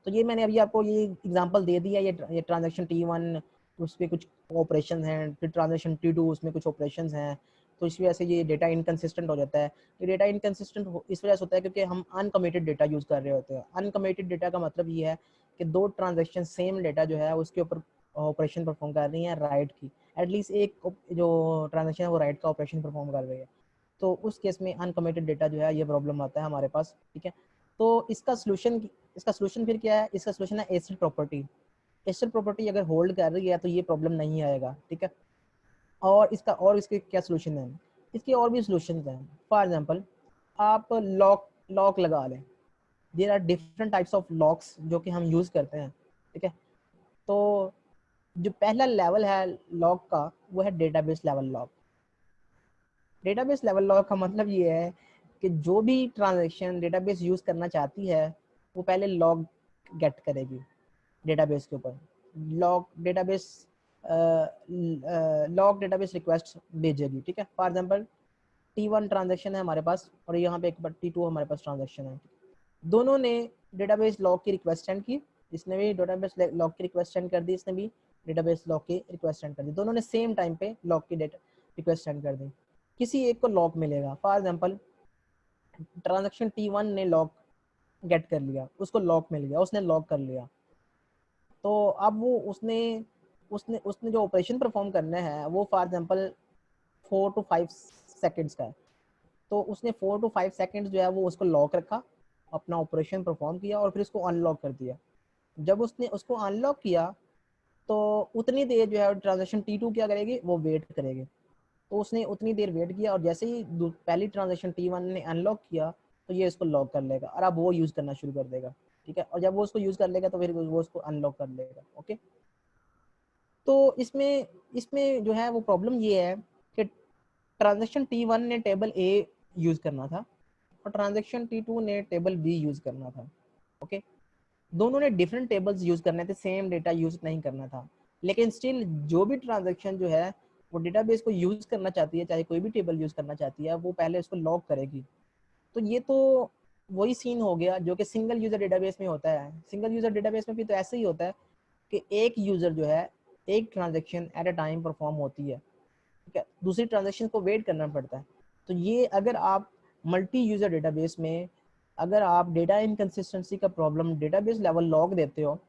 Speaker 1: तो ये मैंने अभी आपको ये एग्जांपल दे दिया। ये ट्रांजैक्शन T1 उस पर कुछ ऑपरेशन हैं, फिर ट्रांजैक्शन T2 उसमें कुछ ऑपरेशन हैं, तो इस वजह से ये डेटा इनकन्सिस्टेंट हो जाता है। ये डेटा इनकन्सिस्टेंट इस वजह से होता है क्योंकि हम अनकमिटेड डेटा यूज़ कर रहे होते हैं। अनकमिटेड डेटा का मतलब ये है कि दो ट्रांजेक्शन सेम डेटा जो है उसके ऊपर ऑपरेशन परफॉर्म कर रही है राइट की, एटलीस्ट एक जो ट्रांजेक्शन है वो राइट का ऑपरेशन परफॉर्म कर रही है। तो उस केस में अनकमिटेड डेटा जो है ये प्रॉब्लम आता है हमारे पास, ठीक है। तो इसका सलूशन फिर क्या है? इसका सलूशन है एसिड प्रॉपर्टी। एसिड प्रॉपर्टी अगर होल्ड कर रही है तो ये प्रॉब्लम नहीं आएगा, ठीक है। और इसके क्या सलूशन है? इसके और भी सलूशन हैं। फॉर एग्जाम्पल, आप लॉक लगा लें। There are different types of locks जो कि हम यूज़ करते हैं, ठीक है। तो जो पहला लेवल है लॉक का वो है database level lock. Database level lock का मतलब ये है कि जो भी ट्रांजैक्शन डेटाबेस यूज़ करना चाहती है वो पहले लॉग गेट करेगी डेटाबेस के ऊपर। Log database log database request भेजेगी, ठीक है। फॉर एग्जांपल T1 ट्रांजैक्शन है हमारे पास और यहाँ पे एक बार T2 हमारे पास ट्रांजैक्शन है। दोनों ने डेटाबेस लॉग की रिक्वेस्ट सेंड की। इसने भी डेटाबेस लॉग की रिक्वेस्ट सेंड कर दी, इसने भी डेटाबेस लॉग की रिक्वेस्ट सेंड कर दी। दोनों ने सेम टाइम पे लॉग की रिक्वेस्ट सेंड कर दी। किसी एक को लॉक मिलेगा। फॉर एग्जांपल ट्रांजैक्शन T1 ने लॉक गेट कर लिया, उसको लॉक मिल गया, उसने लॉक कर लिया। तो अब वो उसने उसने उसने जो ऑपरेशन परफॉर्म करना है वो फॉर एग्जांपल 4 to 5 सेकेंड्स का है। तो उसने 4 to 5 सेकेंड्स जो है वो उसको लॉक रखा, अपना ऑपरेशन परफॉर्म किया और फिर उसको अनलॉक कर दिया। जब उसने उसको अनलॉक किया तो उतनी देर जो है ट्रांजैक्शन T2 क्या करेगी, वो वेट करेगी। तो उसने उतनी देर वेट किया और जैसे ही पहली ट्रांजैक्शन T1 ने अनलॉक किया तो ये इसको लॉक कर लेगा और अब वो यूज़ करना शुरू कर देगा, ठीक है। और जब वो उसको यूज़ कर लेगा तो फिर वो उसको अनलॉक कर लेगा, ओके। तो इसमें इसमें जो है वो प्रॉब्लम ये है कि ट्रांजैक्शन T1 ने टेबल ए यूज़ करना था और ट्रांजैक्शन T2 ने टेबल बी यूज़ करना था, ओके। दोनों ने डिफरेंट टेबल्स यूज़ करने थे, सेम डेटा यूज़ नहीं करना था। लेकिन स्टिल जो भी ट्रांजैक्शन जो है वो डेटाबेस को यूज़ करना चाहती है, चाहे कोई भी टेबल यूज़ करना चाहती है, वो पहले उसको लॉक करेगी। तो ये तो वही सीन हो गया जो कि सिंगल यूज़र डेटाबेस में होता है। सिंगल यूज़र डेटाबेस में भी तो ऐसे ही होता है कि एक यूज़र जो है एक transaction at a time perform होती है, ठीक है। दूसरी ट्रांजैक्शन को वेट करना पड़ता है। तो ये अगर आप मल्टी यूज़र डेटाबेस में अगर आप डेटा इनकन्सिस्टेंसी का प्रॉब्लम डेटाबेस लेवल लॉग देते हो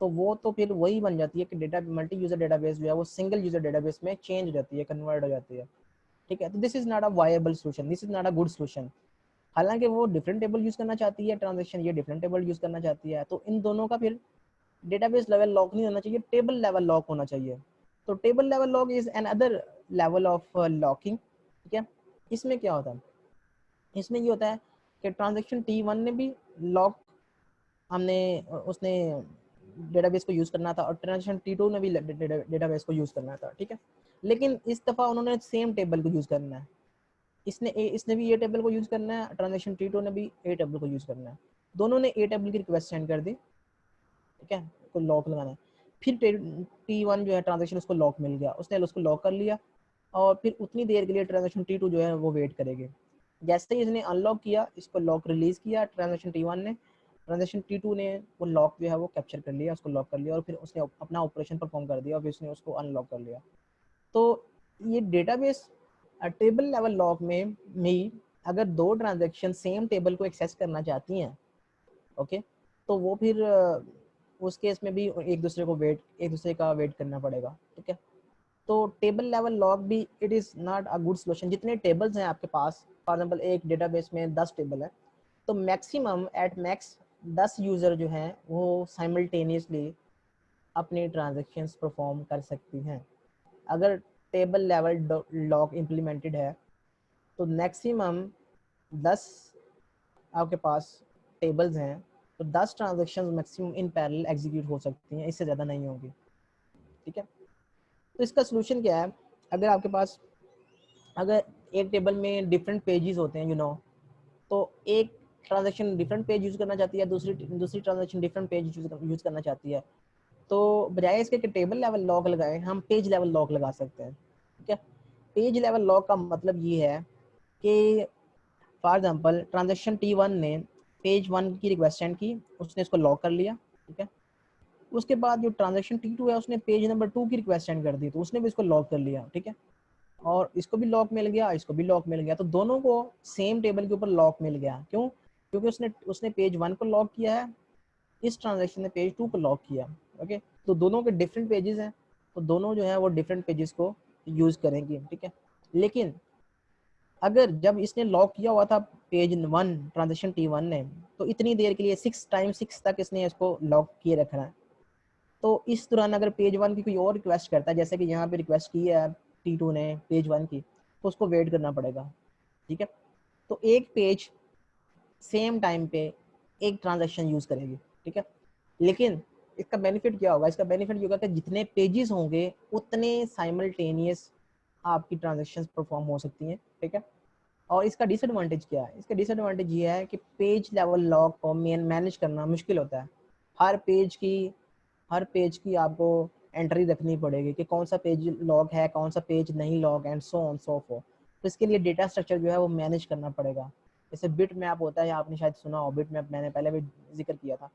Speaker 1: तो वो तो फिर वही बन जाती है कि डेटा मल्टी यूज़र डेटाबेस जो है वो सिंगल यूज़र डेटाबेस में चेंज हो जाती है, कन्वर्ट हो जाती है, ठीक है। तो this is not a viable solution, this is not a good solution. हालांकि वो डिफरेंट टेबल यूज़ करना चाहती है ट्रांजेक्शन, ये डिफरेंट टेबल यूज़ करना चाहती है, तो इन दोनों का फिर डेटाबेस लेवल लॉक नहीं होना चाहिए, टेबल लेवल लॉक होना चाहिए। तो table level lock is an other level of locking, ठीक है। इसमें क्या होता है? इसमें ये होता है कि ट्रांजेक्शन T1 ने भी लॉक हमने उसने डेटाबेस को यूज़ करना था और ट्रांजेक्शन T2 ने भी डेटाबेस को यूज़ करना था, ठीक है। लेकिन इस दफ़ा उन्होंने सेम टेबल को यूज़ करना है। इसने भी ए टेबल को यूज़ करना है, ट्रांजेक्शन T2 ने भी ए टेबल को यूज़ करना है। दोनों ने ए टेबल की रिक्वेस्ट सेंड कर दी, ठीक है, को लॉक लगाना है। फिर T1 जो है ट्रांजेक्शन उसको लॉक मिल गया, उसने उसको लॉक कर लिया और फिर उतनी देर के लिए ट्रांजेक्शन T2 जो है वो वेट करेगी। जैसे ही इसने अनलॉक किया, इसको लॉक रिलीज किया ट्रांजेक्शन T1 ने, ट्रांजेक्शन T2 ने वो लॉक जो है वो कैप्चर कर लिया, उसको लॉक कर लिया और फिर उसने अपना ऑपरेशन परफॉर्म कर दिया और फिर उसने उसको अनलॉक कर लिया। तो ये डेटाबेस टेबल लेवल लॉक में भी अगर दो ट्रांजेक्शन सेम टेबल को एक्सेस करना चाहती हैं, ओके, तो वो फिर उस केस में भी एक दूसरे का वेट करना पड़ेगा, ठीक है। तो टेबल लेवल लॉग भी it is not a good solution. जितने टेबल्स हैं आपके पास, फॉर एग्जांपल एक डेटाबेस में 10 टेबल है, तो मैक्सिमम एट मैक्स 10 यूज़र जो हैं वो साइमल्टेनियसली अपनी ट्रांजेक्शन्स परफॉर्म कर सकती हैं। अगर टेबल लेवल लॉग इम्प्लीमेंटेड है तो मैक्सिमम 10 आपके पास टेबल्स हैं, तो 10 transaction maximum in parallel execute हो सकती हैं, इससे ज़्यादा नहीं होगी, ठीक है। तो इसका सोल्यूशन क्या है? अगर आपके पास अगर एक टेबल में डिफरेंट पेजेस होते हैं तो एक ट्रांजेक्शन डिफरेंट पेज यूज़ करना चाहती है, दूसरी ट्रांजेक्शन डिफरेंट पेज यूज़ करना चाहती है, तो बजाय इसके कि टेबल लेवल लॉक लगाएं, हम पेज लेवल लॉक लगा सकते हैं, ठीक है। पेज लेवल लॉक का मतलब ये है कि फॉर एग्जांपल ट्रांजेक्शन T1 ने पेज 1 की रिक्वेस्ट सेंड की, उसने इसको लॉक कर लिया, ठीक है। उसके बाद जो ट्रांजेक्शन T2 है उसने पेज नंबर 2 की रिक्वेस्ट सेंड कर दी, तो उसने भी इसको लॉक कर लिया, ठीक है। और इसको भी लॉक मिल गया, इसको भी लॉक मिल गया, तो दोनों को सेम टेबल के ऊपर लॉक मिल गया। क्यों? क्योंकि उसने उसने पेज 1 को लॉक किया है, इस ट्रांजेक्शन ने पेज 2 को लॉक किया, ओके। तो दोनों के डिफरेंट पेजेस हैं, तो दोनों जो है वो डिफरेंट पेजेस को यूज करेंगे, ठीक है। लेकिन अगर जब इसने लॉक किया हुआ था पेज 1 ट्रांजेक्शन T1 ने, तो इतनी देर के लिए 6 तक इसने इसको लॉक किए रखना है। तो इस दौरान अगर पेज 1 की कोई और रिक्वेस्ट करता है, जैसे कि यहाँ पे रिक्वेस्ट की है T2 ने पेज 1 की, तो उसको वेट करना पड़ेगा, ठीक है। तो एक पेज सेम टाइम पे एक ट्रांजैक्शन यूज करेगी, ठीक है। लेकिन इसका बेनिफिट क्या होगा? इसका बेनिफिट ये होगा कि जितने पेजेस होंगे उतने साइमल्टेनियस आपकी ट्रांजैक्शंस परफॉर्म हो सकती हैं, ठीक है। और इसका डिसएडवांटेज क्या है? इसका डिसएडवांटेज ये है कि पेज लेवल लॉग को मैनेज करना मुश्किल होता है। हर पेज की आपको एंट्री रखनी पड़ेगी कि कौन सा पेज लॉग है, कौन सा पेज नहीं log, and so on so for. तो इसके लिए डेटा स्ट्रक्चर जो है वो मैनेज करना पड़ेगा। जैसे बिट मैप होता है, आपने शायद सुना हो, बिट मैप मैंने पहले भी जिक्र किया था।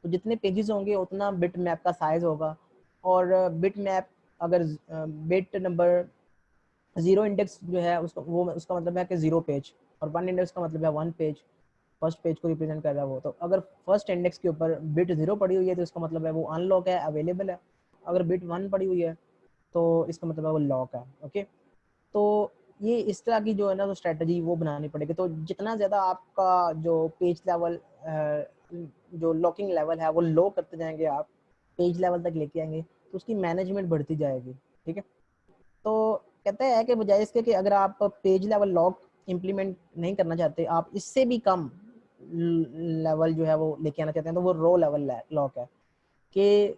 Speaker 1: तो जितने पेजेस होंगे उतना बिट मैप का साइज होगा। और बिट मैप अगर बिट नंबर 0 इंडेक्स जो है उसका मतलब है कि 0 पेज, और 1 इंडेक्स का मतलब है 1 पेज, फर्स्ट पेज को रिप्रेजेंट कर रहा है वो। तो अगर फर्स्ट इंडेक्स के ऊपर बिट 0 पड़ी हुई है तो इसका मतलब है वो अनलॉक है, अवेलेबल है। अगर बिट 1 पड़ी हुई है तो इसका मतलब है वो लॉक है, ओके। तो ये इस तरह की जो है ना तो स्ट्रेटजी वो बनानी पड़ेगी। तो जितना ज़्यादा आपका जो पेज लेवल जो लॉकिंग लेवल है वो लो करते जाएंगे, आप पेज लेवल तक लेके आएंगे, तो उसकी मैनेजमेंट बढ़ती जाएगी, ठीक है। तो कहते हैं कि बजाय इसके कि अगर आप पेज लेवल लॉक इम्प्लीमेंट नहीं करना चाहते, आप इससे भी कम लेवल जो है वो लेके आना चाहते हैं, तो वो रो लेवल लॉक है कि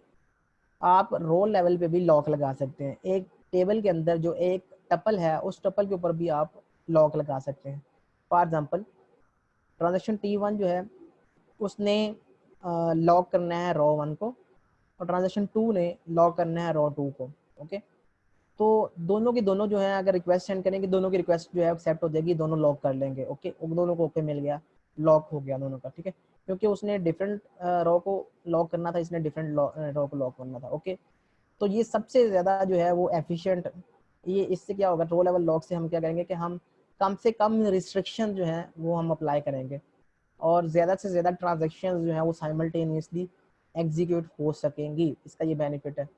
Speaker 1: आप रो लेवल पे भी लॉक लगा सकते हैं। एक टेबल के अंदर जो एक टपल है उस टपल के ऊपर भी आप लॉक लगा सकते हैं। फॉर एग्जांपल ट्रांजेक्शन T1 जो है उसने लॉक करना है रो 1 को, और ट्रांजेक्शन 2 ने लॉक करना है रो 2 को, ओके। तो दोनों की दोनों जो है अगर रिक्वेस्ट सेंड करेंगे, दोनों की रिक्वेस्ट जो है एक्सेप्ट हो जाएगी, दोनों लॉक कर लेंगे, ओके। दोनों को ओके मिल गया, लॉक हो गया दोनों का, ठीक है। क्योंकि उसने डिफरेंट रो को लॉक करना था, इसने डिफरेंट रो को लॉक करना था, ओके। तो ये सबसे ज़्यादा जो है वो एफिशिएंट, ये इससे क्या होगा, रो लेवल लॉक से हम क्या करेंगे कि हम कम से कम रिस्ट्रिक्शन जो है वो हम अप्लाई करेंगे, और ज़्यादा से ज़्यादा ट्रांजेक्शन जो है वो साइमल्टेनियसली एग्जीक्यूट हो सकेंगी। इसका ये बेनिफिट है।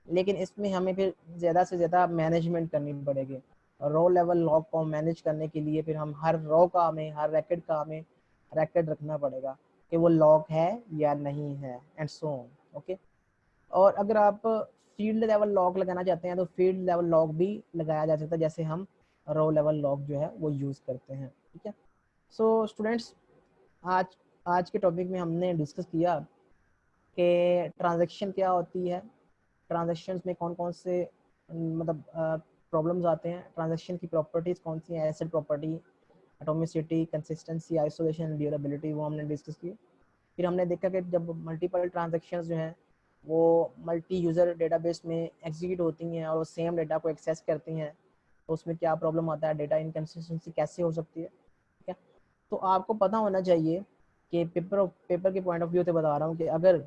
Speaker 1: लेकिन इसमें हमें फिर ज़्यादा से ज़्यादा मैनेजमेंट करनी पड़ेगी। रो लेवल लॉग को मैनेज करने के लिए फिर हम हर रो का हमें हर रैकेट का हमें रैकेट रखना पड़ेगा कि वो लॉक है या नहीं है, एंड सो ऑन, ओके। और अगर आप फील्ड लेवल लॉक लगाना चाहते हैं तो फील्ड लेवल लॉक भी लगाया जा सकता है, जैसे हम रो लेवल लॉक जो है वो यूज़ करते हैं, ठीक है। सो स्टूडेंट्स, आज आज के टॉपिक में हमने डिस्कस किया कि ट्रांजैक्शन क्या होती है, ट्रांजैक्शंस में कौन कौन से मतलब प्रॉब्लम्स आते हैं, ट्रांजैक्शन की प्रॉपर्टीज़ कौन सी हैं, acid property, atomicity, consistency, isolation, durability, वो हमने डिस्कस की। फिर हमने देखा कि जब मल्टीपल ट्रांजैक्शंस जो हैं वो मल्टी यूज़र डेटाबेस में एग्जीक्यूट होती हैं और वो सेम डेटा को एक्सेस करती हैं, तो उसमें क्या प्रॉब्लम आता है, डेटा इनकन्सिस्टेंसी कैसे हो सकती है। तो आपको पता होना चाहिए कि पेपर के पॉइंट ऑफ व्यू से बता रहा हूँ कि अगर